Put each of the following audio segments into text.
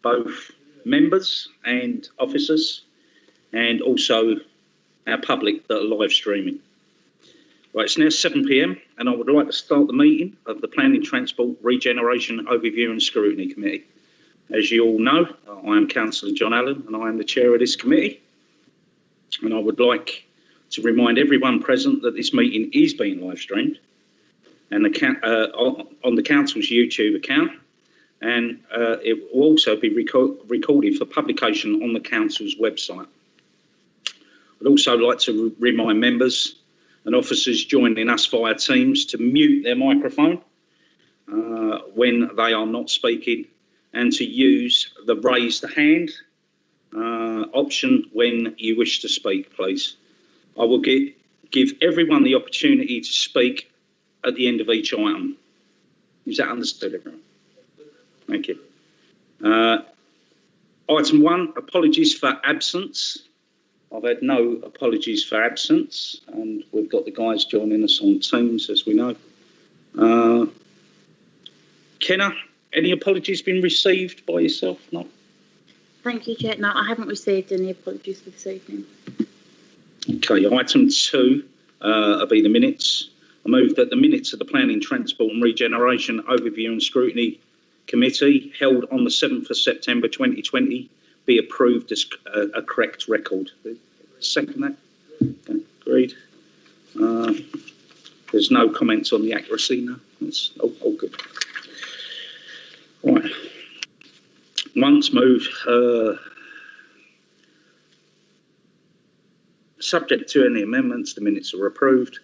both members and officers, and also our public that are live streaming. Right, it's now 7 p.m, and I would like to start the meeting of the Planning, Transport, Regeneration, Overview and Scrutiny Committee. As you all know, I am Councillor John Allen, and I am the chair of this committee. And I would like to remind everyone present that this meeting is being live streamed and on the council's YouTube account, and it will also be recorded for publication on the council's website. I'd also like to remind members and officers joining us via Teams to mute their microphone when they are not speaking, and to use the raised hand option when you wish to speak, please. I will give everyone the opportunity to speak at the end of each item. Is that understood, everyone? Thank you. Item 1, apologies for absence. I've had no apologies for absence, and we've got the guys joining us on Teams, as we know. Kenna, any apologies been received by yourself? No? Thank you, Chair. No, I haven't received any apologies for this evening. Okay, item 2 will be the minutes. I move that the minutes of the Planning, Transport and Regeneration Overview and Scrutiny Committee held on the 7th of September 2020 be approved as a correct record. Second that? Okay, agreed. There's no comments on the accuracy, no? That's all good. Right. Once moved, subject to any amendments, the minutes are approved.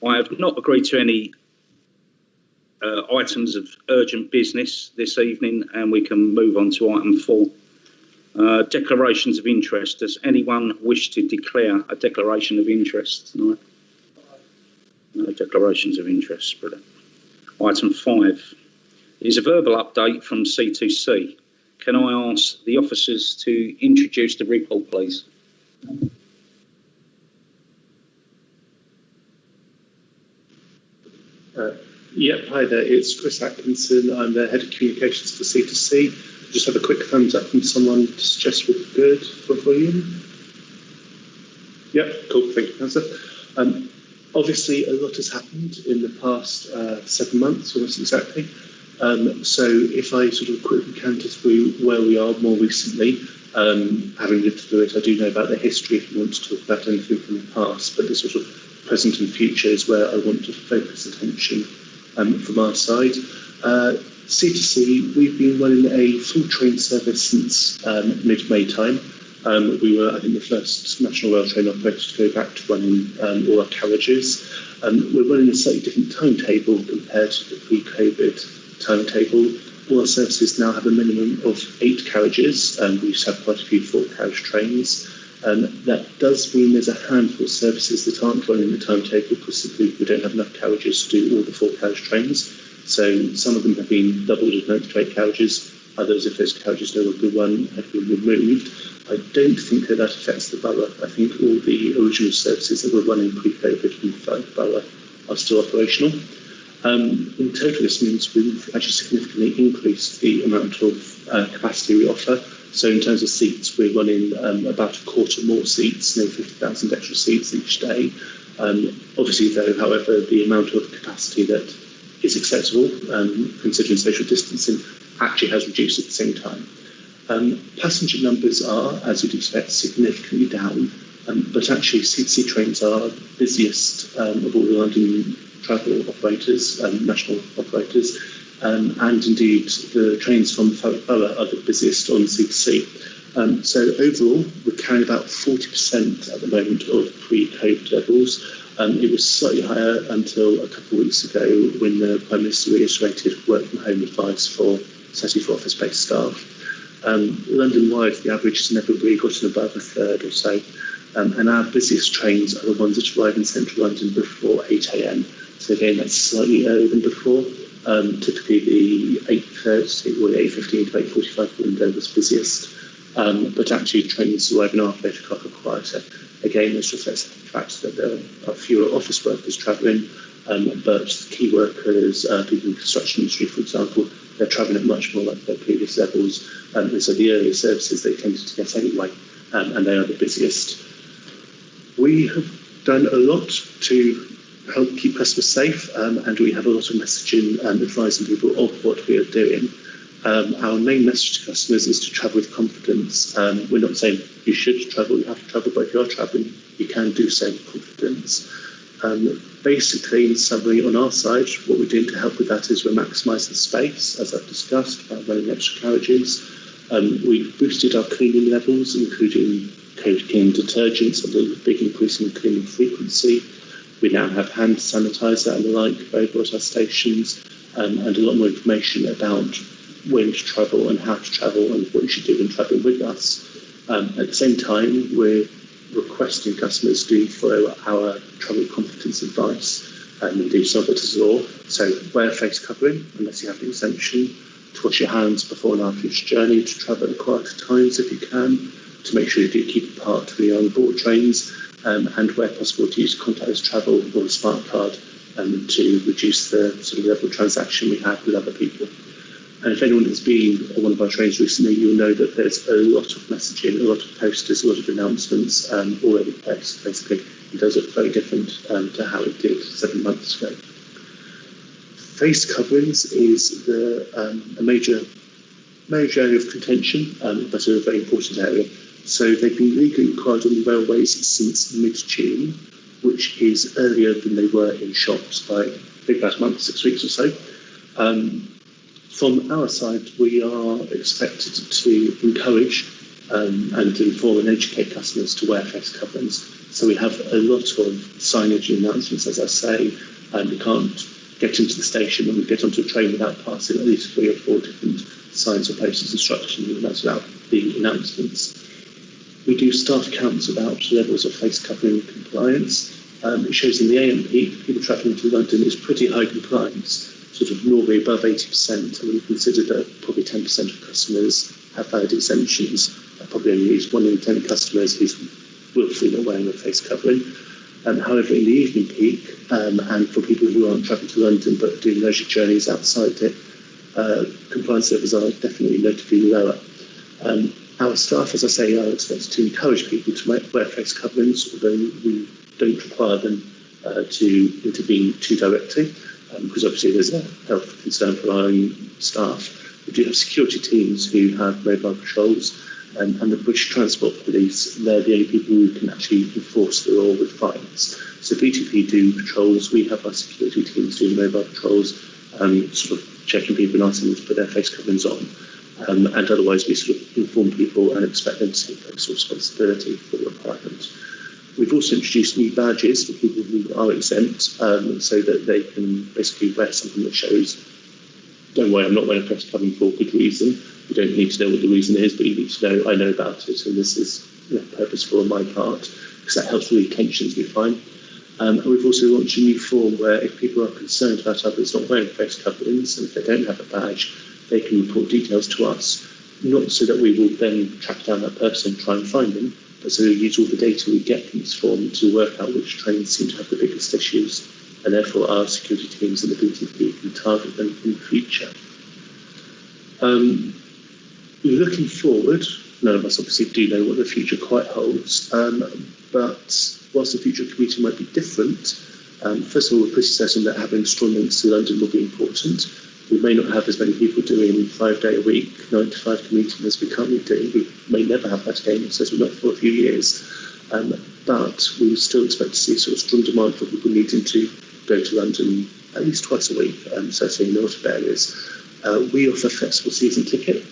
I have not agreed to any items of urgent business this evening, and we can move on to item 4. Declarations of interest. Does anyone wish to declare a declaration of interest tonight? No declarations of interest. Brilliant. Item 5 is a verbal update from C2C. Can I ask the officers to introduce the report, please? Yep, hi there, it's Chris Atkinson. I'm the Head of Communications for C2C. Just have a quick thumbs up from someone to suggest we're good for volume. Yep, cool, thank you, Councillor. Obviously, a lot has happened in the past 7 months, almost exactly. So if I sort of quickly canter through where we are more recently, having lived through it, I do know about the history if you want to talk about anything from the past, but the sort of present and future is where I want to focus attention from our side. C2C, we've been running a full train service since mid-May time. We were, I think, the first national rail train operator to go back to running all our carriages. We're running a slightly different timetable compared to the pre-COVID timetable. All our services now have a minimum of 8 carriages, and we used to have quite a few 4-carriage trains. That does mean there's a handful of services that aren't running the timetable because simply we don't have enough carriages to do all the 4-carriage trains. So some of them have been doubled as 9 to 8 carriages. Others, if those carriages no longer run, have been removed. I don't think that affects the borough. I think all the original services that were running pre-COVID inside the borough are still operational. In total, this means we've actually significantly increased the amount of capacity we offer. So in terms of seats, we're running about a quarter more seats, 50,000 extra seats each day. Obviously, though, however, the amount of capacity that is acceptable, considering social distancing, actually has reduced at the same time. Passenger numbers are, as you'd expect, significantly down, but actually C2C trains are busiest of all the London travel operators, national operators, and indeed the trains from Thurrock Borough are the busiest on C2C. So overall, we're carrying about 40% at the moment of pre-COVID levels. It was slightly higher until a couple of weeks ago when the Prime Minister reiterated work from home advice for office-based staff. London-wide, the average has never really gotten above a third or so. And our busiest trains are the ones that arrive in central London before 8 a.m. So again, that's slightly earlier than before. Typically the 8:30 or the 8:15 to 8:45 window was busiest. But actually trains arriving after 8 o'clock are quieter. Again, this reflects the fact that there are fewer office workers travelling, but key workers, people in the construction industry, for example, they're travelling at much more like their previous levels. And so the earlier services they tended to get anyway, and they are the busiest. We have done a lot to help keep customers safe, and we have a lot of messaging advising people of what we are doing. Our main message to customers is to travel with confidence. We're not saying you should travel, you have to travel, but if you are travelling, you can do so with confidence. Basically, in summary, on our side, what we're doing to help with that is we're maximising space, as I've discussed, by running extra carriages. We've boosted our cleaning levels, including coating detergents, a big increase in cleaning frequency. We now have hand sanitizer and the like available at our stations, and a lot more information about when to travel and how to travel and what you should do when travelling with us. At the same time, we're requesting customers do follow our travel competence advice and do some of it as law. So wear a face covering unless you have an exemption, to wash your hands before and after each journey, to travel at quieter times if you can, to make sure you do keep apart when you're on board trains, and where possible to use contactless travel or a smart card to reduce the sort of level of transaction we have with other people. And if anyone has been on one of our trains recently, you'll know that there's a lot of messaging, a lot of posters, a lot of announcements already placed. Basically, it does look very different to how it did 7 months ago. Face coverings is a major area of contention, but a very important area. So they've been legally required on the railways since mid-June, which is earlier than they were in shops by I think about a month, 6 weeks or so. From our side, we are expected to encourage and inform and educate customers to wear face coverings. So we have a lot of signage and announcements, as I say, and we can't get into the station and get onto a train without passing at least 3 or 4 different signs or posters instructions, and that's about the announcements. We do staff counts about levels of face covering compliance. It shows in the AM peak, people travelling to London is pretty high compliance, sort of normally above 80%, and we consider that probably 10% of customers have valid exemptions. Probably only leaves 1 in 10 customers who's willfully not wearing a face covering. However, in the evening peak, and for people who aren't travelling to London but doing leisure journeys outside it, compliance levels are definitely notably lower. Our staff, as I say, are expected to encourage people to wear face coverings, although we don't require them to intervene too directly, because obviously there's a health concern for our own staff. We do have security teams who have mobile patrols, and the British Transport Police, they're the only people who can actually enforce the law with fines. So BTP do patrols, we have our security teams doing mobile patrols, sort of checking people and asking them to put their face coverings on. And otherwise we sort of inform people and expect them to take personal responsibility for the requirement. We've also introduced new badges for people who are exempt, so that they can basically wear something that shows, don't worry, I'm not wearing a face covering for a good reason. You don't need to know what the reason is, but you need to know, I know about it, and this is purposeful on my part, because that helps with tensions we find. And we've also launched a new form where if people are concerned about others not wearing face coverings, and if they don't have a badge, they can report details to us, not so that we will then track down that person and try and find them, but so we use all the data we get from this form to work out which trains seem to have the biggest issues, and therefore our security teams and the BTP can target them in the future. Looking forward, none of us obviously do know what the future quite holds, but whilst the future of commuting might be different, first of all, we're pretty certain that having strong links to London will be important. We may not have as many people doing 5-day-a-week, 9 to 5 commuting as we currently do. We may never have that again, certainly not for a few years. But we still expect to see sort of strong demand for people needing to go to London at least twice a week, certainly in a lot of areas. We offer flexible season ticket,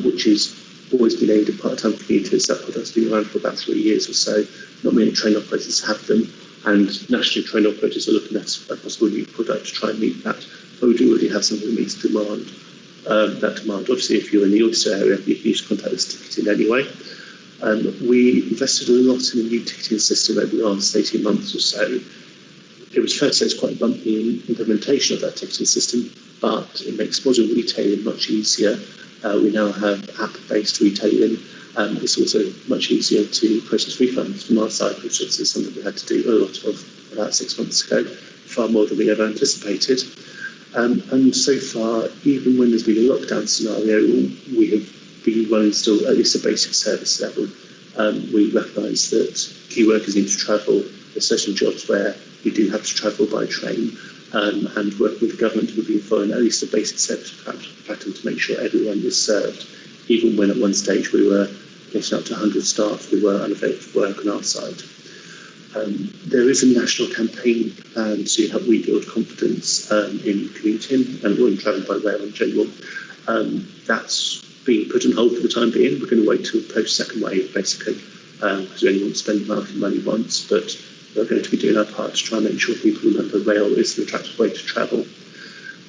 which has always been aimed at part-time commuters. That product's been around for about 3 years or so. Not many train operators have them, and nationally train operators are looking at a possible new product to try and meet that. But we do already have something that meets demand. That demand, obviously, if you're in the Oyster area, you can use contactless ticketing anyway. We invested a lot in a new ticketing system over the last 18 months or so. It was fair to say it's quite a bumpy implementation of that ticketing system, but it makes modern retailing much easier. We now have app-based retailing. It's also much easier to process refunds from our side, which is something we had to do a lot of about 6 months ago. far more than we ever anticipated. And so far, even when there's been a lockdown scenario, we have been running still at least a basic service level. We recognise that key workers need to travel. There's certain jobs where we do have to travel by train, and working with the government, we've been following at least a basic service pattern to make sure everyone is served. Even when at one stage we were getting up to 100 staff who were unavailable for work on our side. There is a national campaign plan to help rebuild confidence in commuting and in travel by rail in general. That's being put on hold for the time being. We're going to wait till post-second wave, basically, because we only want to spend market money once, but we're going to be doing our part to try and make sure people remember rail is an attractive way to travel.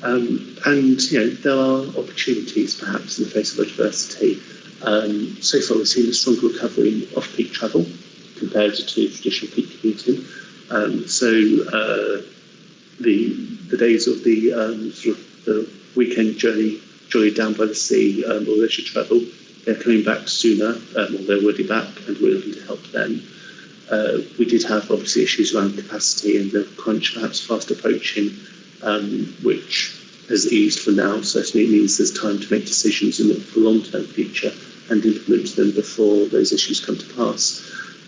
And there are opportunities, perhaps, in the face of adversity. So far, we've seen a strong recovery in off-peak travel compared to traditional peak commuting. The days of the sort of the weekend journey down by the sea or leisure travel, they're coming back sooner, or they're already back, and we're looking to help them. We did have obviously issues around capacity and the crunch perhaps fast approaching, which has eased for now. Certainly it means there's time to make decisions and look for long-term future and implement them before those issues come to pass.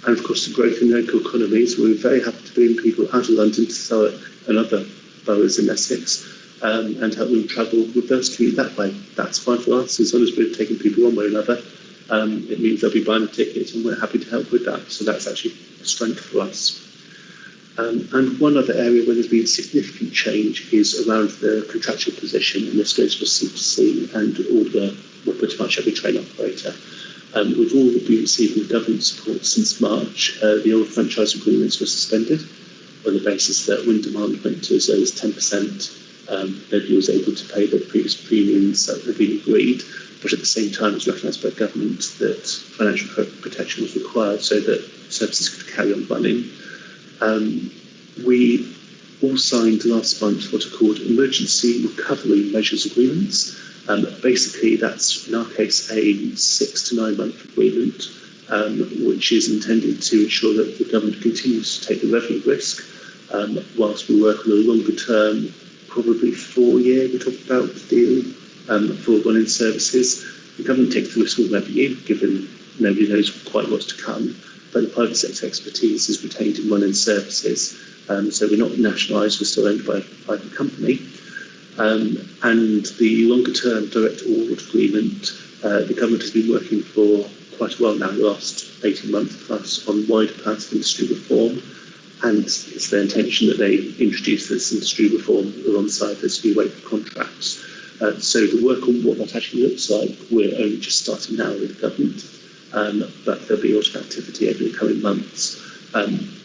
And of course the growth in local economies, we're very happy to bring people out of London to Thurrock and other boroughs in Essex, and help them travel, reverse commute that way. That's fine for us, as long as we're taking people one way or another. It means they'll be buying a ticket, and we're happy to help with that. So that's actually a strength for us. And one other area where there's been significant change is around the contractual position, and this goes for C2C and pretty much every train operator. We've all been receiving government support since March. The old franchise agreements were suspended on the basis that when demand went to as low as 10%, nobody was able to pay the previous premiums that had been agreed. But at the same time, it was recognised by government that financial protection was required so that services could carry on running. We all signed last month what are called emergency recovery measures agreements. Basically, that's in our case a 6 to 9 month agreement, which is intended to ensure that the government continues to take the revenue risk whilst we work on a longer term, probably 4 year, we're talking about the deal for running services. The government takes the risk of revenue, given nobody knows quite what's to come, but the private sector expertise is retained in running services. So we're not nationalised, we're still owned by a private company. And the longer term direct award agreement, the government has been working for quite a while now, the last 18 months plus, on wider plans of industry reform. And it's their intention that they introduce this industry reform alongside this new wave of contracts. So the work on what that actually looks like, we're only just starting now with the government, but there'll be a lot of activity over the coming months.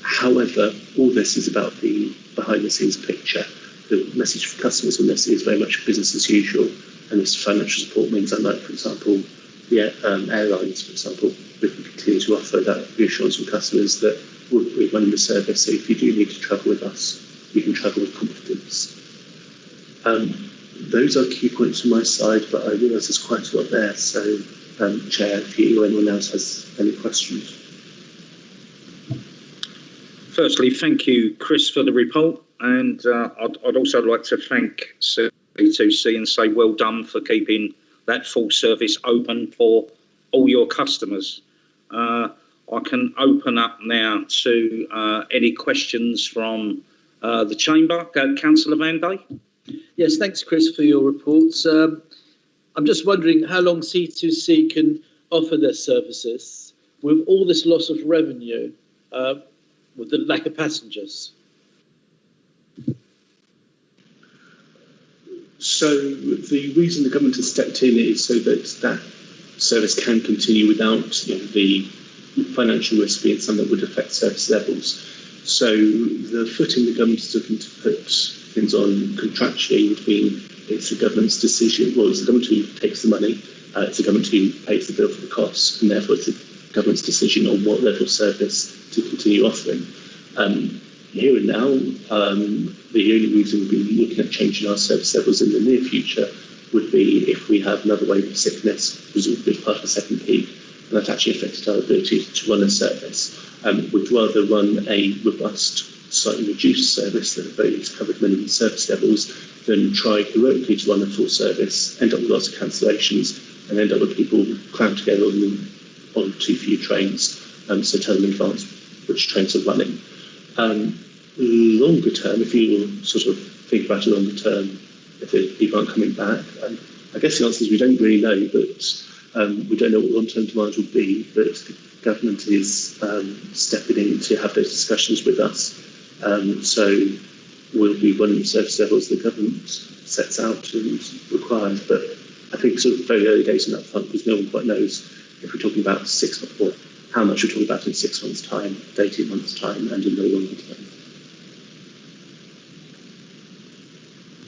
However, all this is about the behind-the-scenes picture. The message for customers on this is very much business as usual, and this financial support means, unlike, for example, the airlines, for example, we can continue to offer that reassurance to customers that we're running the service, so if you do need to travel with us, you can travel with confidence. Those are key points from my side, but I realise there's quite a lot there, so Chair, if you or anyone else has any questions. Firstly, thank you, Chris, for the report, and I'd also like to thank C2C and say well done for keeping that full service open for all your customers. I can open up now to any questions from the Chamber. Councillor Van Day. Yes, thanks, Chris, for your reports. I'm just wondering how long C2C can offer their services with all this loss of revenue, with the lack of passengers. So the reason the government has stepped in is so that that service can continue without the financial risk being something that would affect service levels. So the footing the government is looking to put things on contractually would mean it's the government's decision. Well, it's the government who takes the money, it's the government who pays the bill for the costs, and therefore it's the government's decision on what level of service to continue offering. Here and now, the only reason we'll be looking at changing our service levels in the near future would be if we have another wave of sickness, presumably part of the second peak, and that actually affected our ability to run a service. We'd rather run a robust slightly reduced service that have at least covered minimum service levels than try heroically to run a full service, end up with lots of cancellations, and end up with people crammed together on too few trains, so tell them in advance which trains are running. Longer term, if you sort of think about it longer term, if people aren't coming back, I guess the answer is we don't really know, but we don't know what long-term demand will be, but the government is stepping in to have those discussions with us. So we'll be running the service levels the government sets out and requires, but I think sort of very early days on that front, because no one quite knows if we're talking about 6 months or how much we're talking about in 6 months' time, 18 months' time, and in the longer term.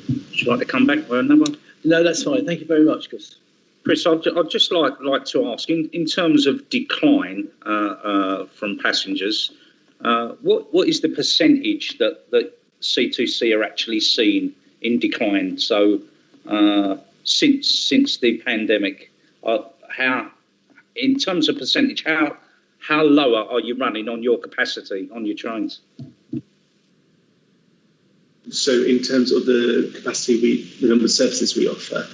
Would you like to come back with another? No, that's fine. Thank you very much, Chris. Chris, I'd just like to ask, in terms of decline from passengers, what is the percentage that C2C are actually seeing in decline? So since the pandemic, how, in terms of percentage, how lower are you running on your capacity on your trains? So in terms of the capacity, the number of services we offer,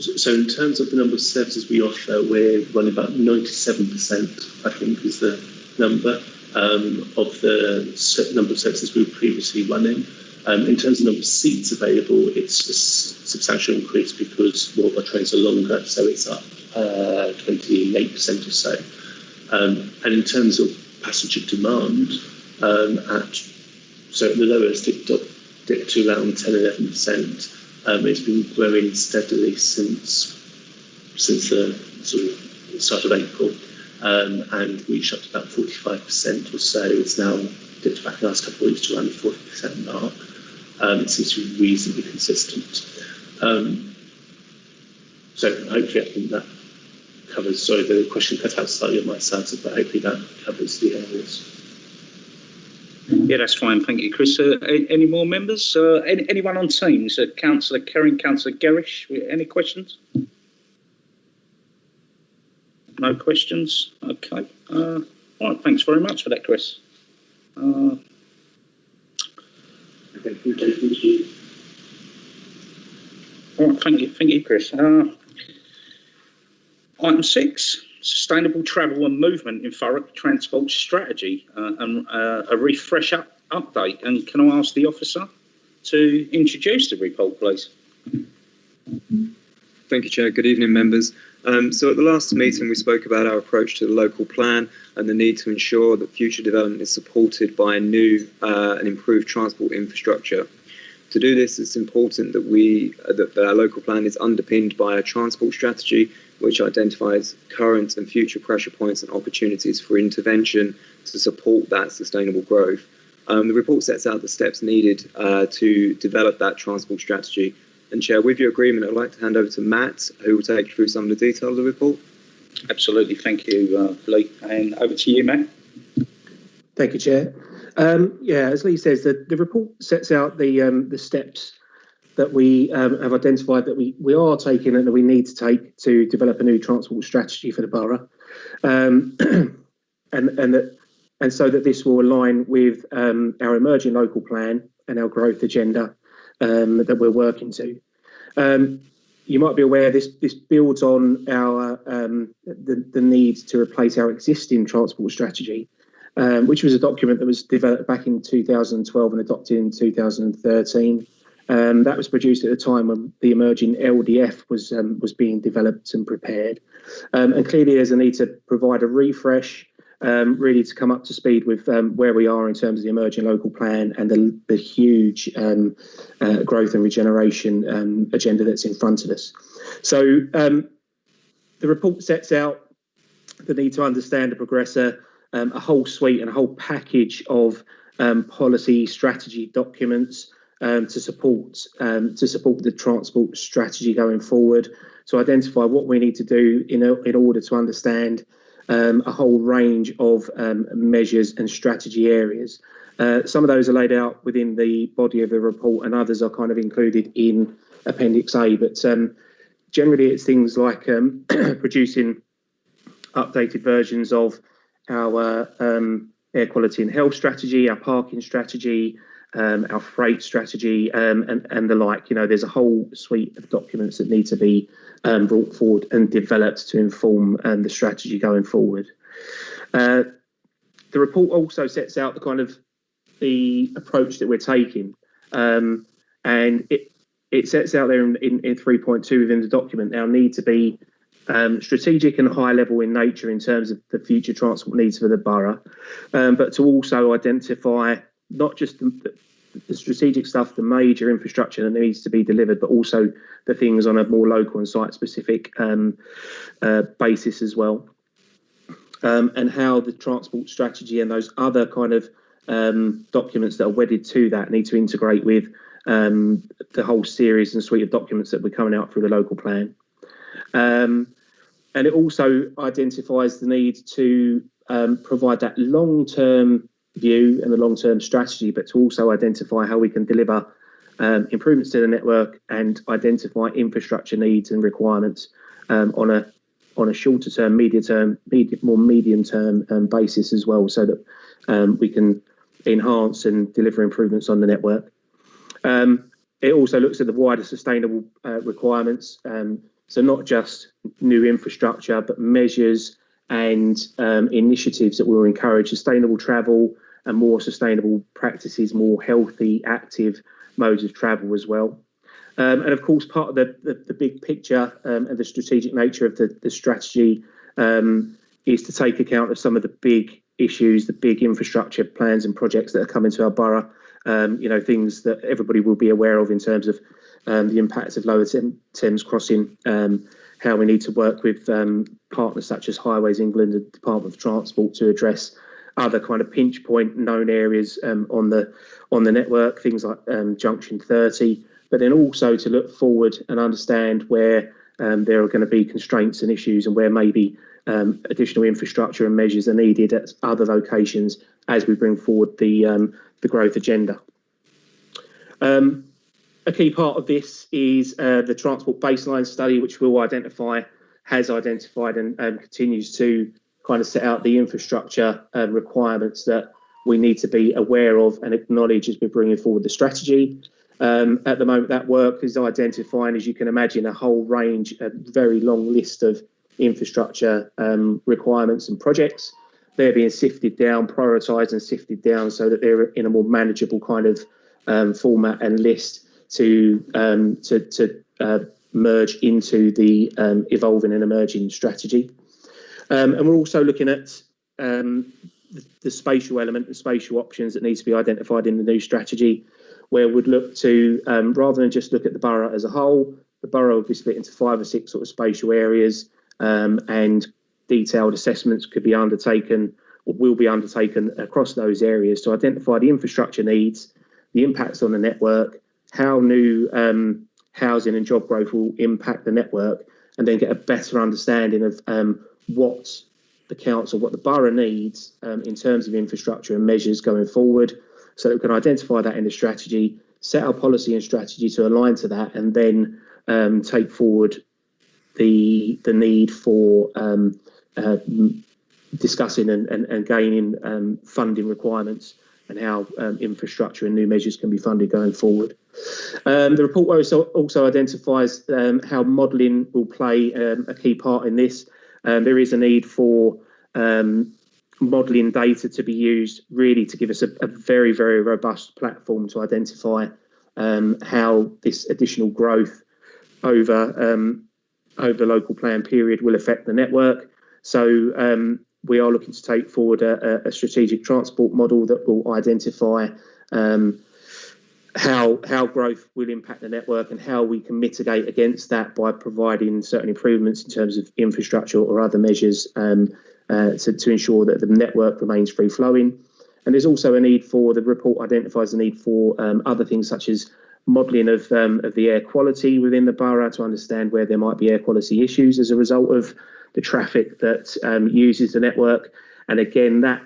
so in terms of the number of services we offer, we're running about 97%, I think is the number, of the number of services we were previously running. In terms of the number of seats available, it's a substantial increase because more of our trains are longer, so it's up 28% or so. And in terms of passenger demand, so at the lowest, it dipped to around 10-11%. It's been growing steadily since the sort of start of April, and reached up to about 45% or so. It's now dipped back in the last couple of weeks to around the 40% mark. It seems to be reasonably consistent. So hopefully I think that covers, sorry, the question cut out slightly on my side, but hopefully that covers the areas. Yeah, that's fine. Thank you, Chris. Any more members? Anyone on Teams? Councillor Kerring, Councillor Gerrish, any questions? No questions? Okay. All right, thanks very much for that, Chris. Okay, thank you. All right, thank you, Chris. Item 6. Sustainable travel and movement in Thurrock transport strategy, and a refresh update. And can I ask the officer to introduce the report, please? Thank you, Chair. Good evening, members. So at the last meeting, we spoke about our approach to the local plan and the need to ensure that future development is supported by a new and improved transport infrastructure. To do this, it's important that our local plan is underpinned by a transport strategy which identifies current and future pressure points and opportunities for intervention to support that sustainable growth. The report sets out the steps needed to develop that transport strategy. And Chair, with your agreement, I'd like to hand over to Matt, who will take you through some of the details of the report. Absolutely, thank you, Lee. And over to you, Matt. Thank you, Chair. Yeah, as Lee says, the report sets out the steps that we have identified that we are taking and that we need to take to develop a new transport strategy for the borough, and so that this will align with our emerging local plan and our growth agenda that we're working to. You might be aware this builds on our the need to replace our existing transport strategy, which was a document that was developed back in 2012 and adopted in 2013. That was produced at a time when the emerging LDF was being developed and prepared. And clearly there's a need to provide a refresh, really to come up to speed with where we are in terms of the emerging local plan and the huge growth and regeneration agenda that's in front of us. So the report sets out the need to understand and progress a whole suite and a whole package of policy strategy documents to support the transport strategy going forward, to identify what we need to do in order to understand a whole range of measures and strategy areas. Some of those are laid out within the body of the report, and others are kind of included in Appendix A. But generally, it's things like producing updated versions of our air quality and health strategy, our parking strategy, our freight strategy, and the like. There's a whole suite of documents that need to be brought forward and developed to inform the strategy going forward. The report also sets out the approach that we're taking, and it sets out there in 3.2 within the document our need to be strategic and high level in nature in terms of the future transport needs for the borough, but to also identify not just the strategic stuff, the major infrastructure that needs to be delivered, but also the things on a more local and site-specific basis as well, and how the transport strategy and those other kind of documents that are wedded to that need to integrate with the whole series and suite of documents that we're coming out through the local plan. And it also identifies the need to provide that long-term view and the long-term strategy, but to also identify how we can deliver improvements to the network and identify infrastructure needs and requirements on a shorter-term, more medium-term basis as well, so that we can enhance and deliver improvements on the network. It also looks at the wider sustainable requirements, so not just new infrastructure, but measures and initiatives that will encourage sustainable travel and more sustainable practices, more healthy, active modes of travel as well. And of course, part of the big picture and the strategic nature of the strategy is to take account of some of the big issues, the big infrastructure plans and projects that are coming to our borough, things that everybody will be aware of in terms of the impacts of Lower Thames Crossing, how we need to work with partners such as Highways England and Department of Transport to address other kind of pinch point known areas on the network, things like Junction 30, but then also to look forward and understand where there are going to be constraints and issues and where maybe additional infrastructure and measures are needed at other locations as we bring forward the growth agenda. A key part of this is the transport baseline study, which has identified and continues to kind of set out the infrastructure requirements that we need to be aware of and acknowledge as we're bringing forward the strategy. At the moment, that work is identifying, as you can imagine, a whole range, a very long list of infrastructure requirements and projects. They're being sifted down, prioritised and sifted down so that they're in a more manageable kind of format and list to merge into the evolving and emerging strategy. And we're also looking at the spatial element and spatial options that need to be identified in the new strategy, where we'd look to, rather than just look at the borough as a whole, the borough will be split into 5 or 6 sort of spatial areas, and detailed assessments could be undertaken or will be undertaken across those areas to identify the infrastructure needs, the impacts on the network, how new housing and job growth will impact the network, and then get a better understanding of what the council, what the borough needs in terms of infrastructure and measures going forward, so that we can identify that in the strategy, set our policy and strategy to align to that, and then take forward the need for discussing and gaining funding requirements and how infrastructure and new measures can be funded going forward. The report also identifies how modelling will play a key part in this. There is a need for modelling data to be used really to give us a very, very robust platform to identify how this additional growth over the local plan period will affect the network. So we are looking to take forward a strategic transport model that will identify how growth will impact the network and how we can mitigate against that by providing certain improvements in terms of infrastructure or other measures to ensure that the network remains free flowing. And there's also a need for, the report identifies the need for other things such as modelling of the air quality within the borough to understand where there might be air quality issues as a result of the traffic that uses the network. And again, that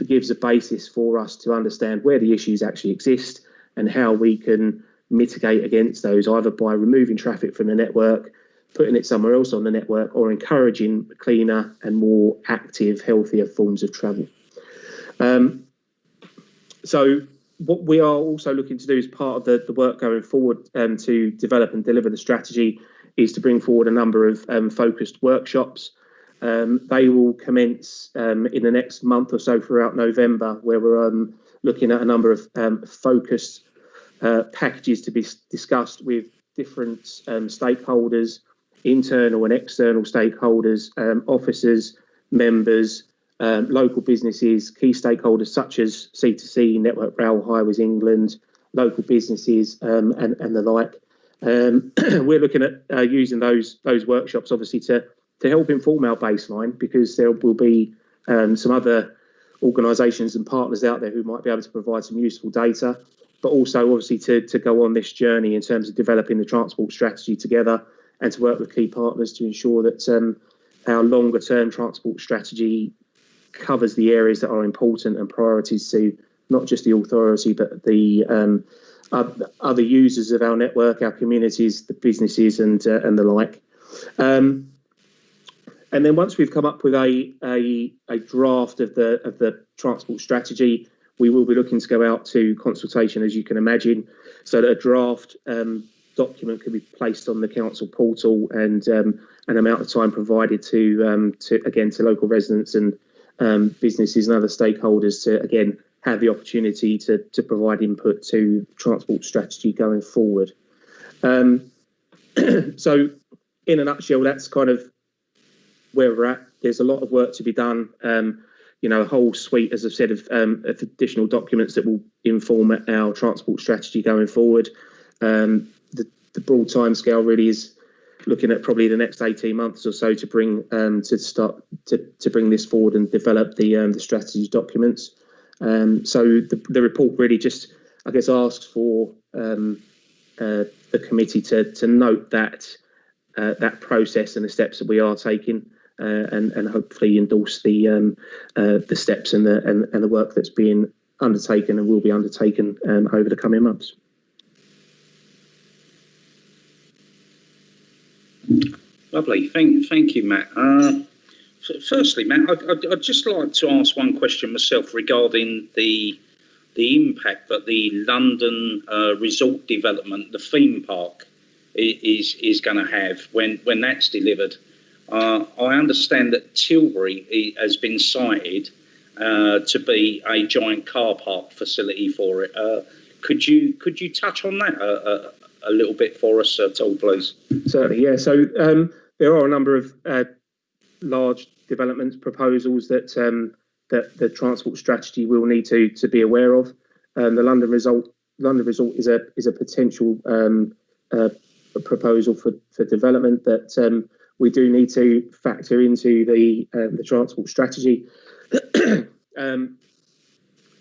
gives a basis for us to understand where the issues actually exist and how we can mitigate against those, either by removing traffic from the network, putting it somewhere else on the network, or encouraging cleaner and more active, healthier forms of travel. So what we are also looking to do as part of the work going forward to develop and deliver the strategy is to bring forward a number of focused workshops. They will commence in the next month or so throughout November, where we're looking at a number of focused packages to be discussed with different stakeholders, internal and external stakeholders, officers, members, local businesses, key stakeholders such as C2C, Network Rail Highways England, local businesses and the like. We're looking at using those workshops obviously to help inform our baseline, because there will be some other organisations and partners out there who might be able to provide some useful data, but also obviously to go on this journey in terms of developing the transport strategy together and to work with key partners to ensure that our longer term transport strategy covers the areas that are important and priorities to not just the authority but the other users of our network, our communities, the businesses and the like. And then once we've come up with a draft of the transport strategy, we will be looking to go out to consultation, as you can imagine, so that a draft document can be placed on the council portal and an amount of time provided to local residents and businesses and other stakeholders to again have the opportunity to provide input to transport strategy going forward. So in a nutshell, that's kind of where we're at. There's a lot of work to be done. A whole suite, as I've said, of additional documents that will inform our transport strategy going forward. The broad timescale really is looking at probably the next 18 months or so to bring to bring this forward and develop the strategy documents. So the report really just, I guess, asks for the committee to note that process and the steps that we are taking, and hopefully endorse the steps and the work that's being undertaken and will be undertaken over the coming months. Lovely, thank you, Matt. Firstly, Matt, I'd just like to ask one question myself regarding the impact that the London resort development, the theme park, is going to have when that's delivered. I understand that Tilbury has been cited to be a giant car park facility for it. Could you touch on that a little bit for us at all, please? Certainly, yeah. So there are a number of large development proposals that the transport strategy will need to be aware of. The London resort is a potential proposal for development that we do need to factor into the transport strategy.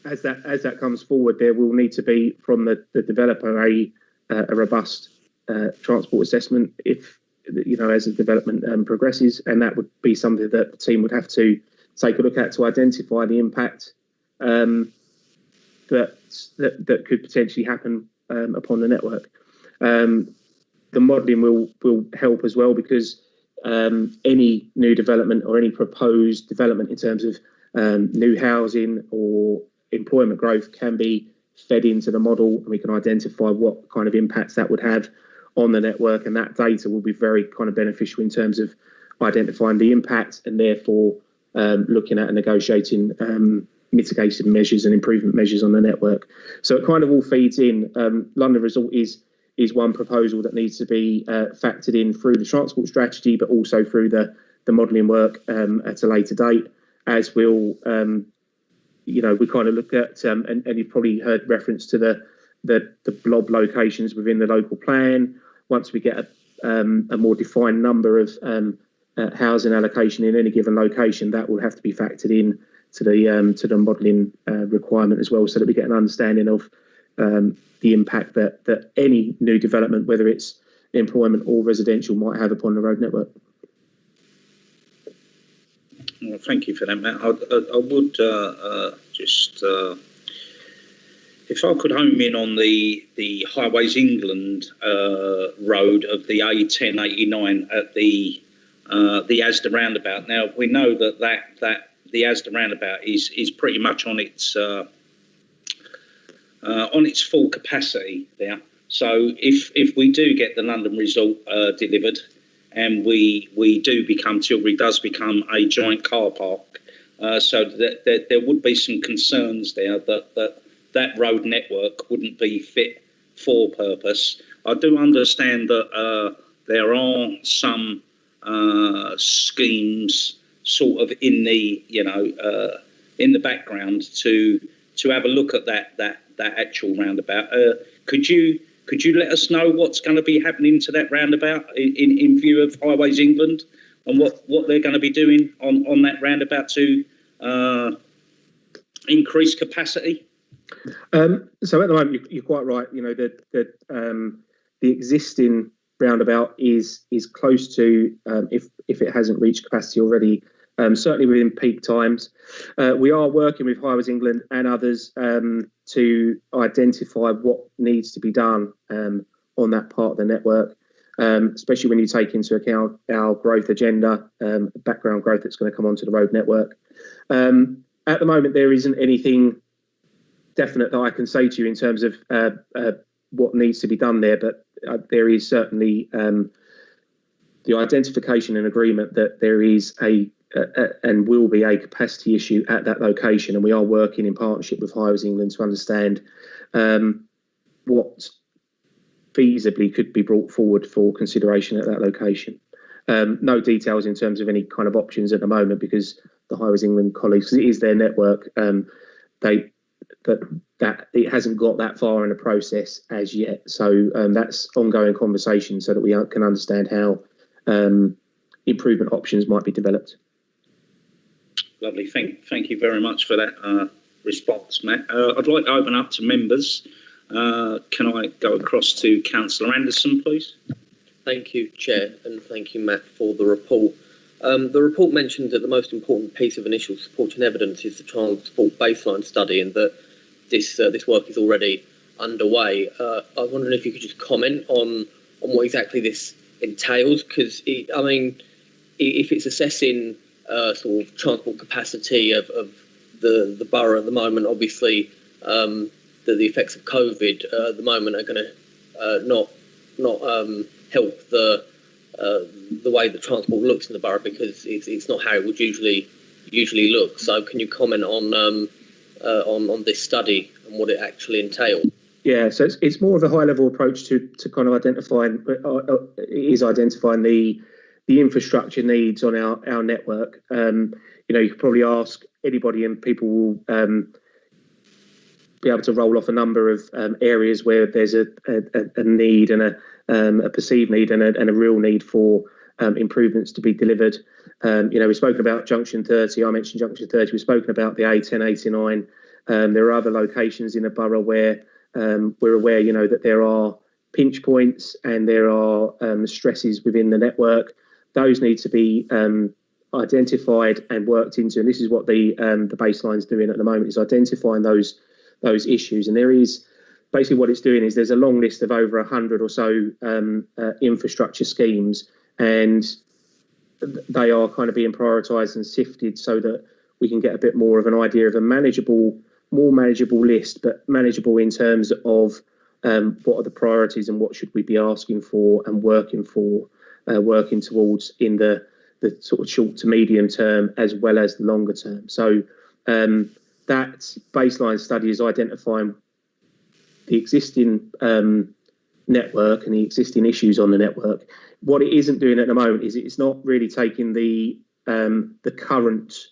As that comes forward, there will need to be from the developer a robust transport assessment as the development progresses, and that would be something that the team would have to take a look at to identify the impact that could potentially happen upon the network. The modelling will help as well, because any new development or any proposed development in terms of new housing or employment growth can be fed into the model, and we can identify what kind of impacts that would have on the network, and that data will be very kind of beneficial in terms of identifying the impact and therefore looking at and negotiating mitigation measures and improvement measures on the network. So it kind of all feeds in. London Resort is one proposal that needs to be factored in through the transport strategy, but also through the modelling work at a later date, as will we kind of look at, and you've probably heard reference to the blob locations within the local plan. Once we get a more defined number of housing allocation in any given location, that will have to be factored in to the modelling requirement as well, so that we get an understanding of the impact that any new development, whether it's employment or residential, might have upon the road network. Well, thank you for that, Matt. I would just, if I could home in on the Highways England road of the A1089 at the Asda roundabout. Now, we know that Asda roundabout is pretty much on its full capacity there. So if we do get the London result delivered, and Tilbury does become a giant car park, so that there would be some concerns there that road network wouldn't be fit for purpose. I do understand that there are some schemes sort of in the background to have a look at that actual roundabout. Could you let us know what's going to be happening to that roundabout in view of Highways England, and what they're going to be doing on that roundabout to increase capacity? So at the moment, you're quite right. That the existing roundabout is close to, if it hasn't reached capacity already, certainly within peak times. We are working with Highways England and others to identify what needs to be done on that part of the network, especially when you take into account our growth agenda, background growth that's going to come onto the road network. At the moment, there isn't anything definite that I can say to you in terms of what needs to be done there, but there is certainly the identification and agreement that there is and will be a capacity issue at that location, and we are working in partnership with Highways England to understand what feasibly could be brought forward for consideration at that location. No details in terms of any kind of options at the moment, because the Highways England colleagues, because it is their network, that it hasn't got that far in the process as yet. So that's ongoing conversation so that we can understand how improvement options might be developed. Lovely. Thank you very much for that response, Matt. I'd like to open up to members. Can I go across to Councillor Anderson, please? Thank you, Chair, and thank you, Matt, for the report. The report mentioned that the most important piece of initial supporting evidence is the transport baseline study, and that this work is already underway. I was wondering if you could just comment on what exactly this entails, because if it's assessing sort of transport capacity of the borough at the moment, obviously the effects of COVID at the moment are going to not help the way the transport looks in the borough, because it's not how it would usually look. So can you comment on this study and what it actually entails? Yeah, so it's more of a high level approach to kind of identifying the infrastructure needs on our network. You could probably ask anybody and people will be able to roll off a number of areas where there's a need and a perceived need and a real need for improvements to be delivered. We've spoken about Junction 30. I mentioned Junction 30. We've spoken about the A10, 89. There are other locations in the borough where we're aware, that there are pinch points and there are stresses within the network. Those need to be identified and worked into, and this is what the baseline's doing at the moment, is identifying those issues. And there is basically what it's doing is there's a long list of over 100 or so infrastructure schemes, and they are kind of being prioritised and sifted so that we can get a bit more of an idea of a more manageable list, but manageable in terms of what are the priorities and what should we be asking for and working towards in the sort of short to medium term as well as the longer term. So that baseline study is identifying the existing network and the existing issues on the network. What it isn't doing at the moment is it's not really taking the current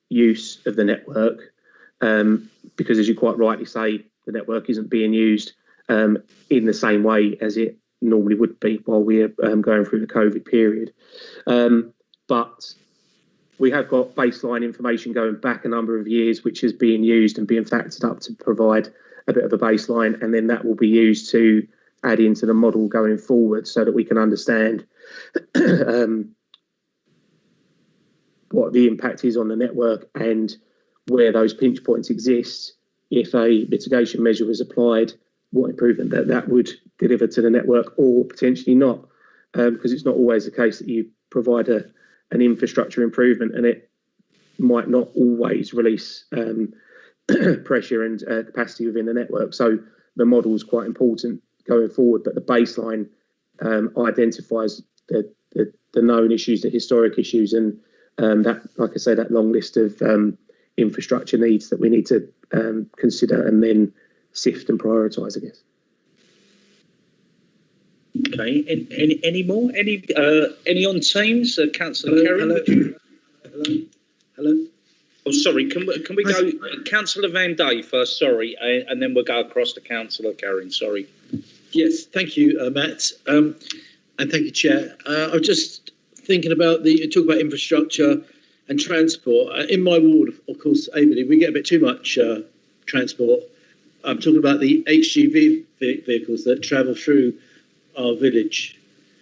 use of the network, because, as you quite rightly say, the network isn't being used in the same way as it normally would be while we're going through the COVID period. But we have got baseline information going back a number of years, which is being used and being factored up to provide a bit of a baseline, and then that will be used to add into the model going forward so that we can understand what the impact is on the network and where those pinch points exist. If a mitigation measure was applied, what improvement that would deliver to the network, or potentially not, because it's not always the case that you provide an infrastructure improvement and it might not always release pressure and capacity within the network. So the model is quite important going forward, but the baseline identifies the known issues, the historic issues, and that, like I say, that long list of infrastructure needs that we need to consider and then sift and prioritise, I guess. Okay. Any more? Any on Teams? Councillor Kerry? Hello. Oh, sorry. Can we go Councillor Van Day first? Sorry, and then we'll go across to Councillor Karen. Sorry. Yes, thank you, Matt, and thank you, Chair. I was just thinking about you talk about infrastructure and transport. In my ward, of course, Averley, we get a bit too much transport. I'm talking about the HGV vehicles that travel through our village,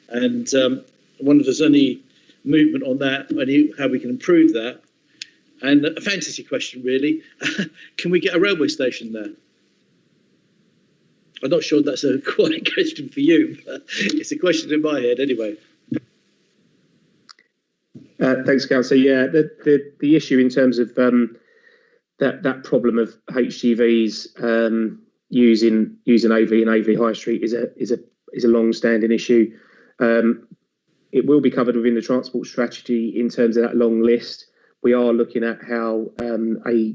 and I wonder if there's any movement on that, how we can improve that. And a fantasy question, really, can we get a railway station there? I'm not sure that's a quite question for you, but it's a question in my head anyway. Thanks, Councillor. Yeah, the issue in terms of that problem of HGVs using AV and AV High Street is a long-standing issue. It will be covered within the transport strategy in terms of that long list. We are looking at how a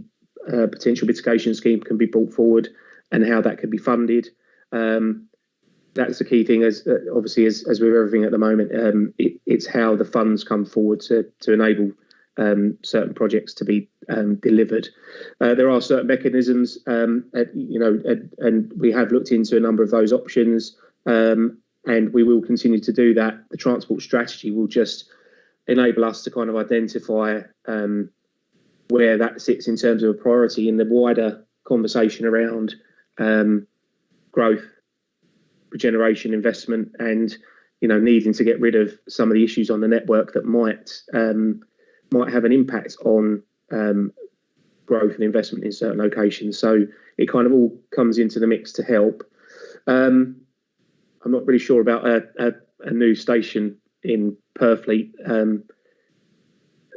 potential mitigation scheme can be brought forward and how that could be funded. That's the key thing, as obviously as with everything at the moment. It's how the funds come forward to enable certain projects to be delivered. There are certain mechanisms, and we have looked into a number of those options, and we will continue to do that. The transport strategy will just enable us to kind of identify where that sits in terms of a priority in the wider conversation around growth, regeneration, investment, and needing to get rid of some of the issues on the network that might have an impact on growth and investment in certain locations. So it kind of all comes into the mix to help. I'm not really sure about a new station in Purfleet.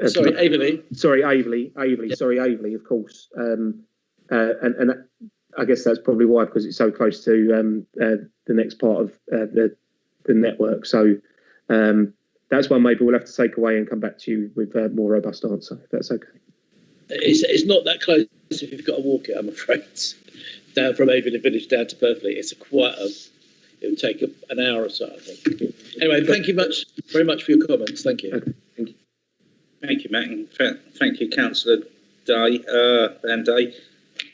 Sorry, Averley. Sorry, Averley. Yep. Sorry, Averley, of course. And I guess that's probably why, because it's so close to the next part of the network. So that's one maybe we'll have to take away and come back to you with a more robust answer, if that's okay. It's not that close if you've got to walk it, I'm afraid. Down from Averley Village down to Purfleet, it would take an hour or so, I think. Anyway, thank you very much for your comments. Thank you. Okay, thank you. Thank you, Matt, and thank you, Councillor Van Day.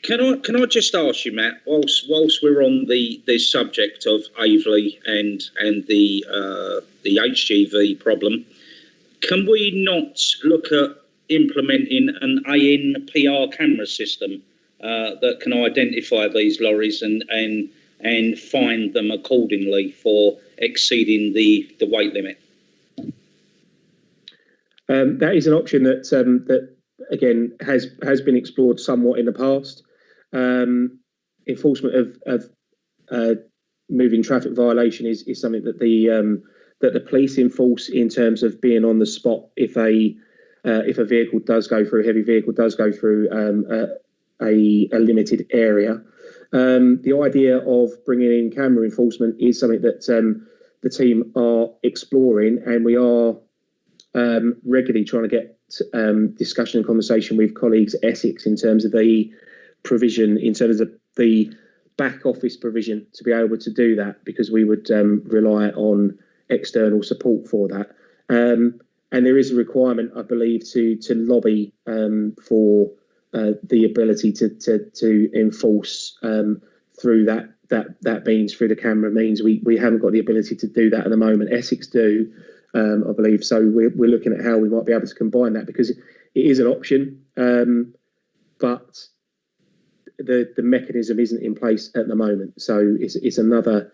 Can I just ask you, Matt, whilst we're on the subject of Averley and the HGV problem, can we not look at implementing an ANPR camera system that can identify these lorries and fine them accordingly for exceeding the weight limit? That is an option that again has been explored somewhat in the past. Enforcement of moving traffic violation is something that the police enforce in terms of being on the spot if a vehicle does go through, a heavy vehicle does go through a limited area. The idea of bringing in camera enforcement is something that the team are exploring, and we are regularly trying to get discussion and conversation with colleagues at Essex in terms of the provision, in terms of the back office provision to be able to do that, because we would rely on external support for that. And there is a requirement, I believe, to lobby for the ability to enforce through that means, through the camera means. We haven't got the ability to do that at the moment. Essex do, I believe. So we're looking at how we might be able to combine that, because it is an option, but the mechanism isn't in place at the moment. So it's another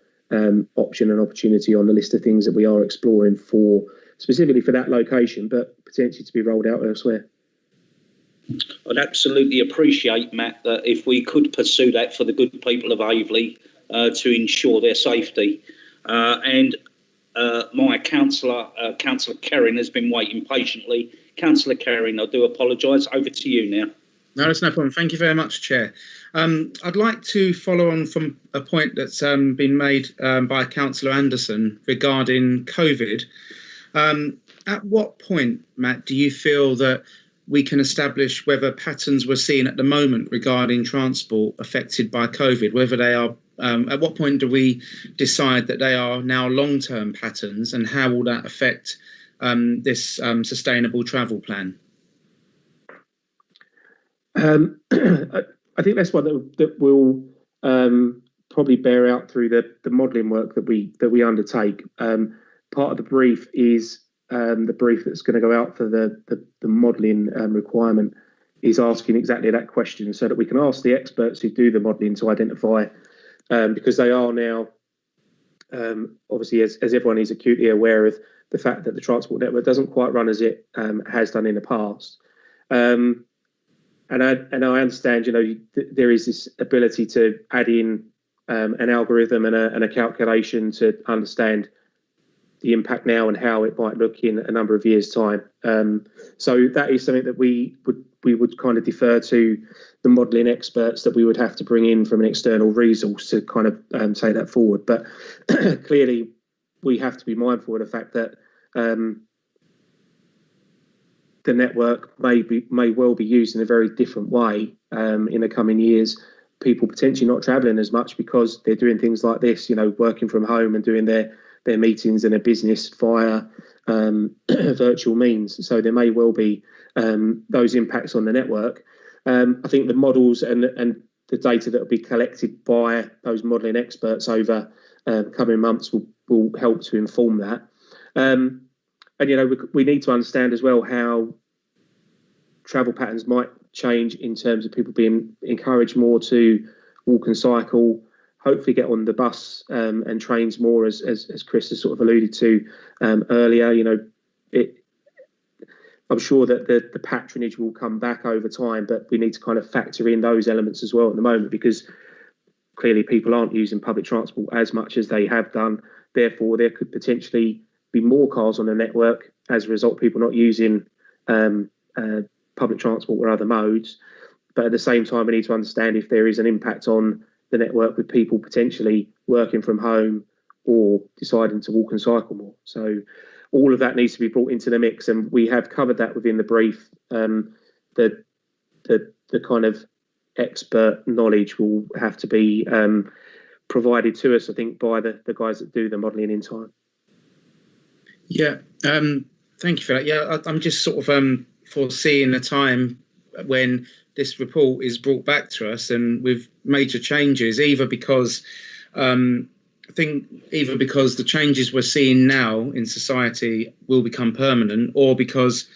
option and opportunity on the list of things that we are exploring for, specifically for that location, but potentially to be rolled out elsewhere. I'd absolutely appreciate, Matt, that if we could pursue that for the good people of Averley to ensure their safety. And my councillor, Councillor Kerrin, has been waiting patiently. Councillor Carring, I do apologise. Over to you now. No, that's no problem. Thank you very much, Chair. I'd like to follow on from a point that's been made by Councillor Anderson regarding COVID. At what point, Matt, do you feel that we can establish whether patterns we're seeing at the moment regarding transport affected by COVID, whether they are, at what point do we decide that they are now long-term patterns, and how will that affect this sustainable travel plan? I think that's one that will probably bear out through the modelling work that we undertake. Part of the brief is the brief that's going to go out for the modelling requirement is asking exactly that question, so that we can ask the experts who do the modelling to identify, because they are now obviously, as everyone is acutely aware of the fact that the transport network doesn't quite run as it has done in the past. And I understand, there is this ability to add in an algorithm and a calculation to understand the impact now and how it might look in a number of years' time. So that is something that we would kind of defer to the modelling experts that we would have to bring in from an external resource to kind of take that forward. But clearly, we have to be mindful of the fact that the network may well be used in a very different way in the coming years. People potentially not travelling as much because they're doing things like this, working from home and doing their meetings and their business via virtual means. So there may well be those impacts on the network. I think the models and the data that will be collected by those modelling experts over coming months will help to inform that. And we need to understand as well how travel patterns might change in terms of people being encouraged more to walk and cycle, hopefully get on the bus and trains more, as Chris has sort of alluded to earlier. I'm sure that the patronage will come back over time, but we need to kind of factor in those elements as well at the moment, because clearly people aren't using public transport as much as they have done. Therefore, there could potentially be more cars on the network as a result of people not using public transport or other modes. But at the same time, we need to understand if there is an impact on the network with people potentially working from home or deciding to walk and cycle more. So all of that needs to be brought into the mix, and we have covered that within the brief. The kind of expert knowledge will have to be provided to us, I think, by the guys that do the modelling in time. Yeah, thank you for that. Yeah, I'm just sort of foreseeing a time when this report is brought back to us and with major changes, either because the changes we're seeing now in society will become permanent, or because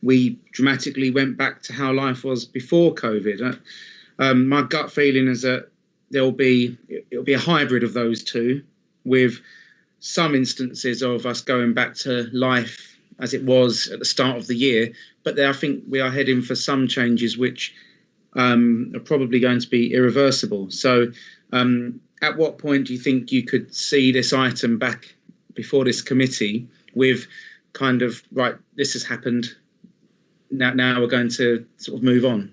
we dramatically went back to how life was before COVID. My gut feeling is that it'll be a hybrid of those two, with some instances of us going back to life as it was at the start of the year. But I think we are heading for some changes which are probably going to be irreversible. So at what point do you think you could see this item back before this committee with kind of, right, this has happened, now we're going to sort of move on?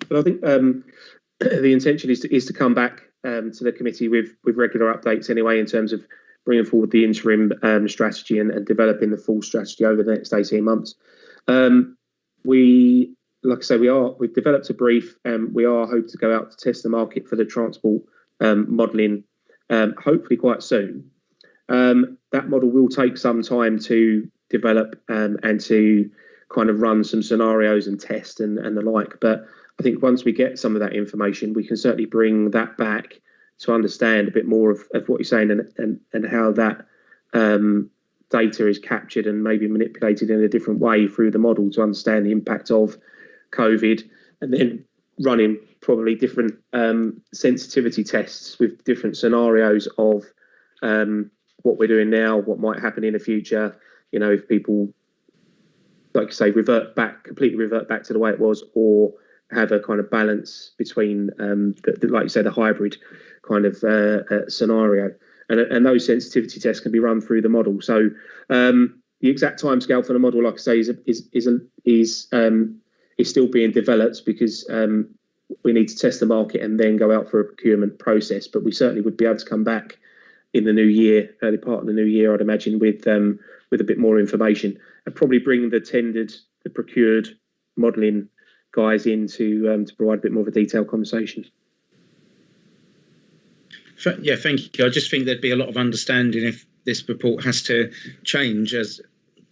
But I think the intention is to come back to the committee with regular updates anyway, in terms of bringing forward the interim strategy and developing the full strategy over the next 18 months. Like I say, we've developed a brief, and we are hoping to go out to test the market for the transport modelling, hopefully quite soon. That model will take some time to develop and to kind of run some scenarios and test and the like. But I think once we get some of that information, we can certainly bring that back to understand a bit more of what you're saying and how that data is captured and maybe manipulated in a different way through the model to understand the impact of COVID, and then running probably different sensitivity tests with different scenarios of what we're doing now, what might happen in the future. If people, like you say, completely revert back to the way it was, or have a kind of balance between, like you say, the hybrid kind of scenario. And those sensitivity tests can be run through the model. So, the exact timescale for the model, like I say, is still being developed because we need to test the market and then go out for a procurement process. But we certainly would be able to come back in the new year, early part of the new year, I'd imagine, with a bit more information, and probably bring the procured modelling guys in to provide a bit more of a detailed conversation. Yeah, thank you. I just think there'd be a lot of understanding if this report has to change, as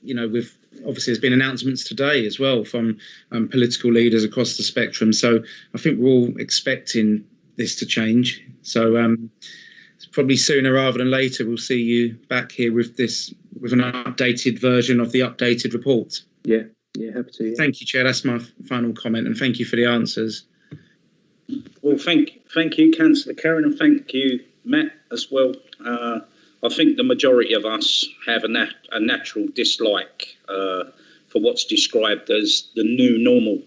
you know, with obviously there's been announcements today as well from political leaders across the spectrum. So I think we're all expecting this to change. So probably sooner rather than later, we'll see you back here with an updated version of the updated report. Yeah, happy to. Yeah. Thank you, Chair. That's my final comment, and thank you for the answers. Well, thank you, Councillor Curran, and thank you, Matt, as well. I think the majority of us have a natural dislike for what's described as the new normal,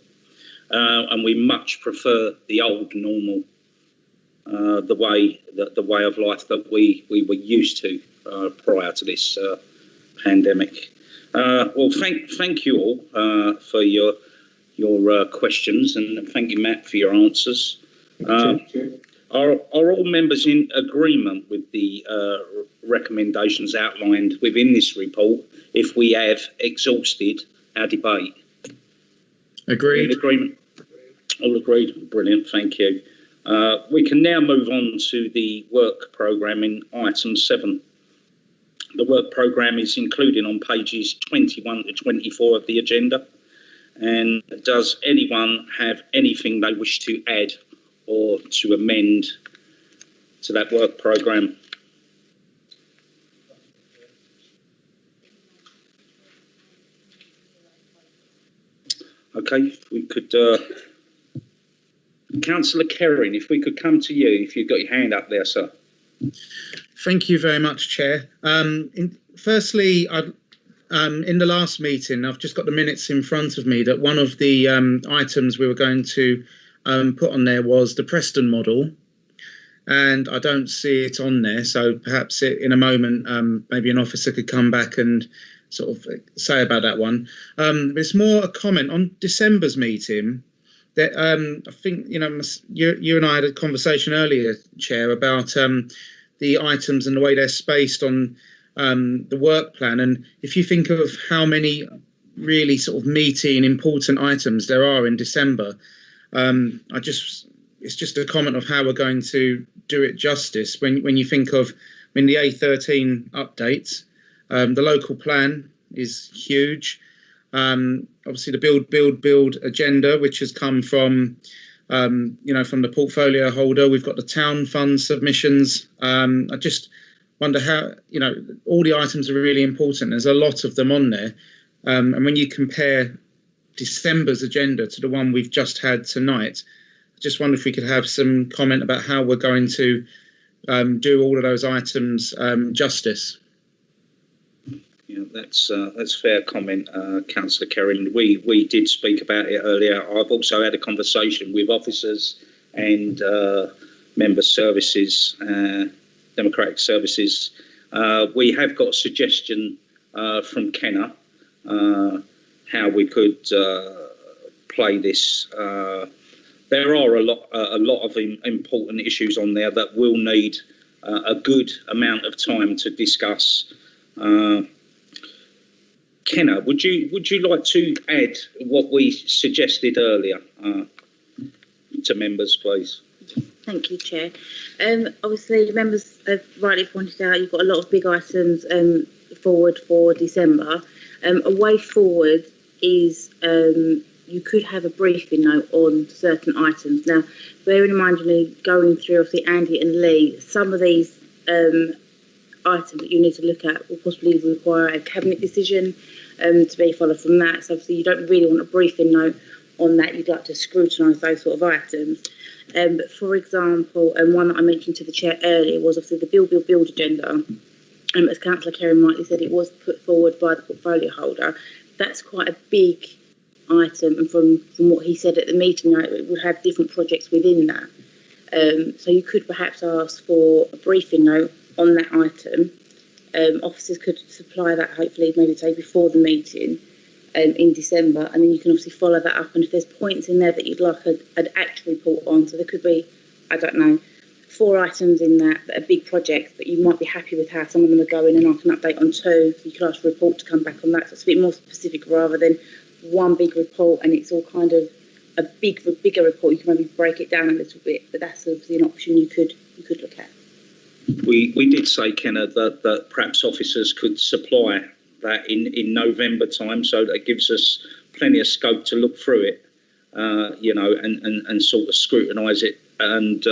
and we much prefer the old normal, the way of life that we were used to prior to this pandemic. Well, thank you all for your questions, and thank you, Matt, for your answers. Are all members in agreement with the recommendations outlined within this report if we have exhausted our debate? Agreed. In agreement? All agreed. Brilliant, thank you. We can now move on to the work programme in item 7. The work programme is included on pages 21 to 24 of the agenda. And does anyone have anything they wish to add or to amend to that work programme? Okay, if we could, Councillor Kerrin, if we could come to you, if you've got your hand up there, sir. Thank you very much, Chair. Firstly, in the last meeting, I've just got the minutes in front of me, that one of the items we were going to put on there was the Preston model, and I don't see it on there, so perhaps in a moment maybe an officer could come back and sort of say about that one. It's more a comment on December's meeting that I think, you know, you and I had a conversation earlier, Chair, about the items and the way they're spaced on the work plan. And if you think of how many really sort of meaty and important items there are in December, it's just a comment of how we're going to do it justice. When you think of, the A13 updates, the local plan is huge. Obviously the build agenda, which has come from, from the portfolio holder. We've got the town fund submissions. I just wonder how, all the items are really important. There's a lot of them on there. And when you compare December's agenda to the one we've just had tonight, I just wonder if we could have some comment about how we're going to do all of those items justice. Yeah, that's fair comment, Councillor Kerrin. We did speak about it earlier. I've also had a conversation with officers and member services, democratic services. We have got a suggestion from Kenna how we could play this. There are a lot of important issues on there that will need a good amount of time to discuss. Kenna, would you like to add what we suggested earlier to members, please? Thank you, Chair. Obviously, members have rightly pointed out you've got a lot of big items forward for December. A way forward is you could have a briefing note on certain items. Now, bearing in mind, going through, obviously, Andy and Lee, some of these items that you need to look at will possibly require a cabinet decision to be followed from that. So obviously you don't really want a briefing note on that. You'd like to scrutinise those sort of items. But for example, one that I mentioned to the Chair earlier was obviously the build agenda. As Councillor Kerrin rightly said, it was put forward by the portfolio holder. That's quite a big item, and from what he said at the meeting, it would have different projects within that. So you could perhaps ask for a briefing note on that item, officers could supply that, hopefully, maybe say before the meeting in December, and then you can obviously follow that up. And if there's points in there that you'd like an actual report on, so there could be, I don't know, 4 items in that are big projects, but you might be happy with how some of them are going, and I can update on 2. So you could ask for a report to come back on that. So it's a bit more specific rather than one big report, and it's all kind of a bigger report. You can maybe break it down a little bit, but that's obviously an option you could look at. We did say, Kenneth, that perhaps officers could supply that in November time, so that gives us plenty of scope to look through it, and sort of scrutinise it, and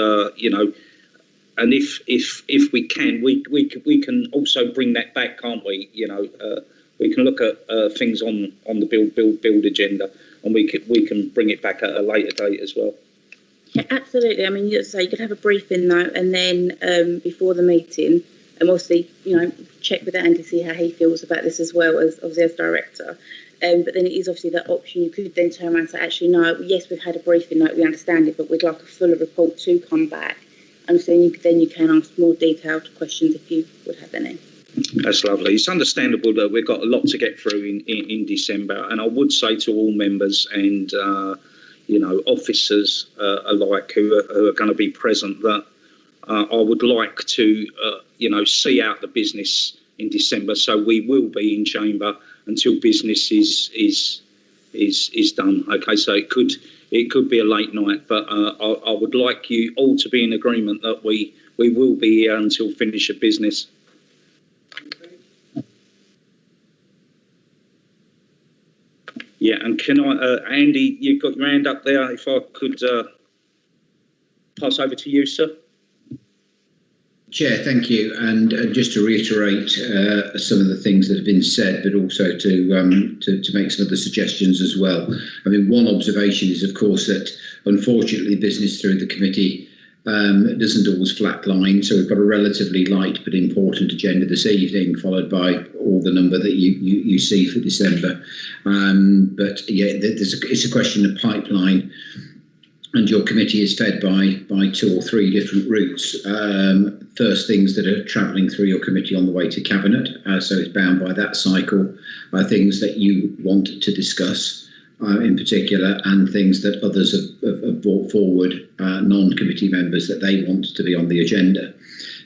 and if we can, we can also bring that back, can't we? We can look at things on the build agenda, and we can bring it back at a later date as well. Yeah, absolutely. I mean, you could have a briefing note, and then before the meeting, and obviously, check with Andy, see how he feels about this as well as obviously as director. But then it is obviously that option. You could then turn around and say, actually, no, yes, we've had a briefing note, we understand it, but we'd like a fuller report to come back. And so then you can ask more detailed questions if you would have any. That's lovely. It's understandable that we've got a lot to get through in December, and I would say to all members and officers alike who are going to be present that I would like to see out the business in December. So we will be in chamber until business is done. Okay, so it could be a late night, but I would like you all to be in agreement that we will be here until finish of business. Yeah, and can I, Andy, you've got your hand up there. If I could pass over to you, sir. Chair, thank you. And just to reiterate some of the things that have been said, but also to make some other suggestions as well. I mean, one observation is, of course, that unfortunately business through the committee doesn't always flatline. So we've got a relatively light but important agenda this evening, followed by all the number that you see for December. But yeah, it's a question of pipeline. And your committee is fed by 2 or 3 different routes. First, things that are travelling through your committee on the way to Cabinet, so it's bound by that cycle. Things that you want to discuss in particular, and things that others have brought forward, non-committee members, that they want to be on the agenda.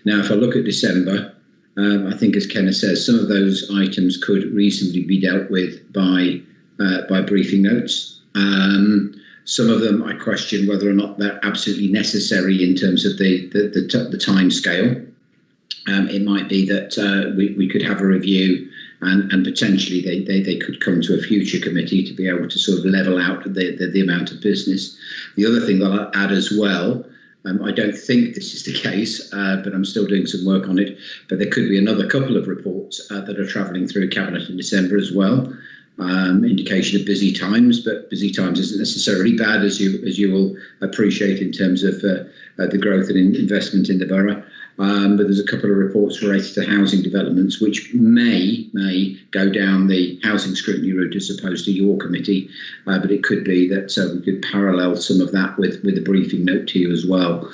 Now, if I look at December, I think, as Kenneth says, some of those items could reasonably be dealt with by briefing notes. Some of them I question whether or not they're absolutely necessary in terms of the time scale. It might be that we could have a review and potentially they could come to a future committee to be able to sort of level out the amount of business. The other thing that I'll add as well, I don't think this is the case, but I'm still doing some work on it, but there could be another couple of reports that are travelling through Cabinet in December as well. Indication of busy times, but busy times isn't necessarily bad, as you will appreciate in terms of the growth and investment in the borough. But there's a couple of reports related to housing developments, which may go down the housing scrutiny route as opposed to your committee. But it could be that we could parallel some of that with a briefing note to you as well.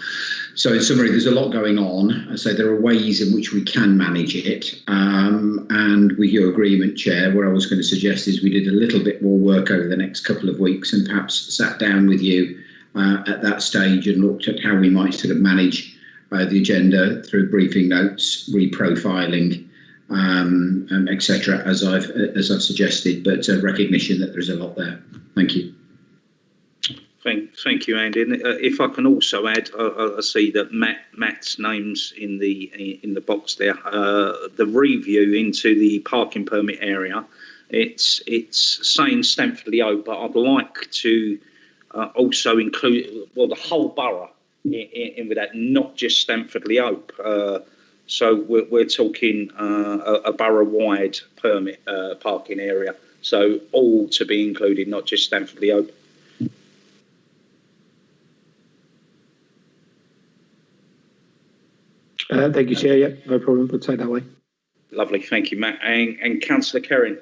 So in summary, there's a lot going on. So there are ways in which we can manage it. And with your agreement, Chair, what I was going to suggest is we did a little bit more work over the next couple of weeks and perhaps sat down with you at that stage and looked at how we might sort of manage the agenda through briefing notes, reprofiling, etc., as I've suggested, but recognition that there's a lot there. Thank you. Thank you, Andy. And if I can also add, I see that Matt's name's in the box there. The review into the parking permit area, it's saying Stamford-le-Hope, but I'd like to also include the whole borough in with that, not just Stamford-le-Hope. So we're talking a borough-wide permit parking area. So all to be included, not just Stamford-le-Hope. Thank you, Chair. Yeah, no problem. We'll take that way. Lovely. Thank you, Matt. And Councillor Kerrin.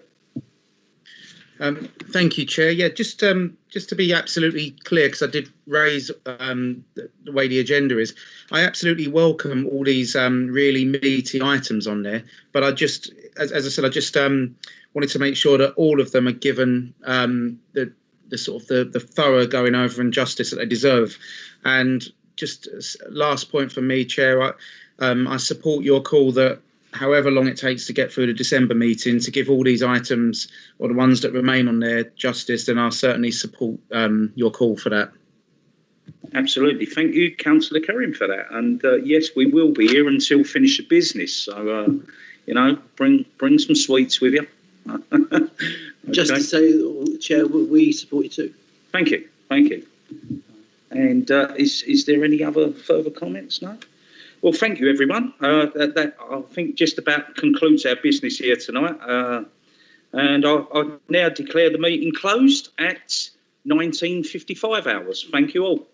Thank you, Chair. Yeah, just to be absolutely clear, because I did raise the way the agenda is, I absolutely welcome all these really meaty items on there. But I just, as I said, I just wanted to make sure that all of them are given the sort of the thorough going over and justice that they deserve. And just last point for me, Chair, I support your call that however long it takes to get through the December meeting to give all these items or the ones that remain on there justice, then I'll certainly support your call for that. Absolutely. Thank you, Councillor Curran, for that. And yes, we will be here until finish the business. So, you know, bring some sweets with you. Okay. Just to say, Chair, we support you too. Thank you. Thank you. And is there any other further comments? No? Well, thank you, everyone. That I think just about concludes our business here tonight. And I now declare the meeting closed at 19:55 hours. Thank you all.